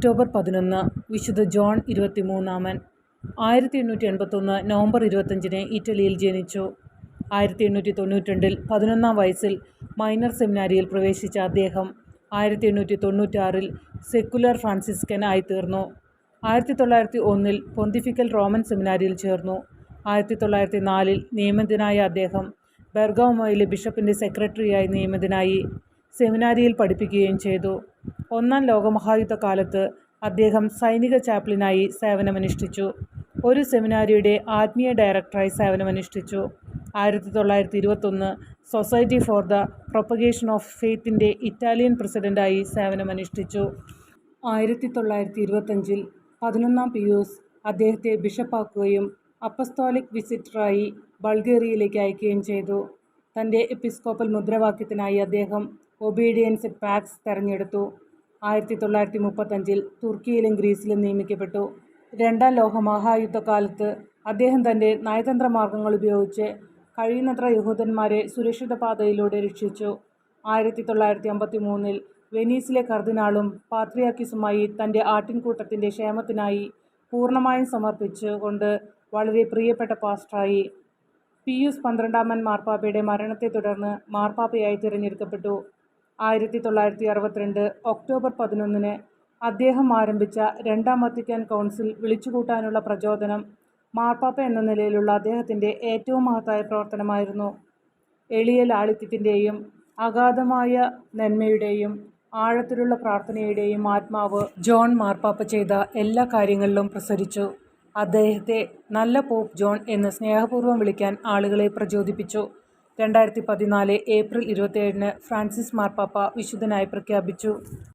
October 11 വിശുദ്ധ John 23 1881 November 25 ഇറ്റലിയിൽ ജനിച്ചു. 1892 11-ാം വയസ്സിൽ മൈനർ സെമിനാരിയിൽ പ്രവേശിച്ച അദ്ദേഹം 1896 സെക്കുലർ ഫ്രാൻസിസ്കൻ ആയിത്തീർന്നു. 1901 പൊന്തിഫിക്കൽ റോമൻ സെമിനാരിയിൽ ചേർന്നു. 1904 നിയമിതനായ അദ്ദേഹം ബെർഗാമോയിലെ ബിഷപ്പിൻ്റെ സെക്രട്ടറിയായി നിയമിതനായി. സെമിനാരിയിൽ പഠിപ്പിക്കുകയും ചെയ്തു. ഒന്നാം ലോകമഹായുദ്ധകാലത്ത് അദ്ദേഹം സൈനിക ചാപ്ലിനായി സേവനമനുഷ്ഠിച്ചു. ഒരു സെമിനാരിയുടെ ആത്മീയ ഡയറക്ടറായി സേവനമനുഷ്ഠിച്ചു. 1921 society for the propagation of ഫെയ്ത്തിൻ്റെ ഇറ്റാലിയൻ പ്രസിഡൻ്റായി സേവനമനുഷ്ഠിച്ചു. 1925 11-ാം പിയൂസ് അദ്ദേഹത്തെ ബിഷപ്പാക്കുകയും അപ്പസ്തോലിക് വിസിറ്ററായി ബൾഗേറിയയിലേക്ക് അയക്കുകയും ചെയ്തു. തൻ്റെ എപ്പിസ്കോപ്പൽ മുദ്രാവാക്യത്തിനായി അദ്ദേഹം ഒബീഡിയൻസ് എറ്റ് പാക്സ് തെരഞ്ഞെടുത്തു. 1935 തുർക്കിയിലും ഗ്രീസിലും നിയമിക്കപ്പെട്ടു. രണ്ടാം ലോകമഹായുദ്ധകാലത്ത് അദ്ദേഹം തൻ്റെ നയതന്ത്ര മാർഗങ്ങൾ ഉപയോഗിച്ച് കഴിയുന്നത്ര യഹൂദന്മാരെ സുരക്ഷിത പാതയിലൂടെ രക്ഷിച്ചു. 1953 വെനീസിലെ കർദിനാളും പാത്രിയാർക്കീസുമായി തൻ്റെ ആട്ടിൻകൂട്ടത്തിൻ്റെ ക്ഷേമത്തിനായി പൂർണ്ണമായും സമർപ്പിച്ചുകൊണ്ട് വളരെ പ്രിയപ്പെട്ട പാസ്റ്ററായി. പിയൂസ് 12-ാമൻ മാർപ്പാപ്പയുടെ മരണത്തെ തുടർന്ന് മാർപ്പാപ്പയായി തിരഞ്ഞെടുക്കപ്പെട്ടു. 1962 ഒക്ടോബർ 11 അദ്ദേഹം ആരംഭിച്ച രണ്ടാം വത്തിക്കാൻ കൗൺസിൽ വിളിച്ചുകൂട്ടാനുള്ള പ്രചോദനം മാർപ്പാപ്പ എന്ന നിലയിലുള്ള അദ്ദേഹത്തിൻ്റെ ഏറ്റവും മഹത്തായ പ്രവർത്തനമായിരുന്നു. എളിയ ലാളിത്യത്തിൻ്റെയും അഗാധമായ നന്മയുടെയും ആഴത്തിലുള്ള പ്രാർത്ഥനയുടെയും ആത്മാവ് ജോൺ മാർപ്പാപ്പ ചെയ്ത എല്ലാ കാര്യങ്ങളിലും പ്രസരിച്ചു. അദ്ദേഹത്തെ നല്ല പോപ്പ് ജോൺ എന്ന് സ്നേഹപൂർവ്വം വിളിക്കാൻ ആളുകളെ പ്രചോദിപ്പിച്ചു. 2014 ഏപ്രിൽ 27 ഫ്രാൻസിസ് മാർപ്പാപ്പ വിശുദ്ധനായി പ്രഖ്യാപിച്ചു.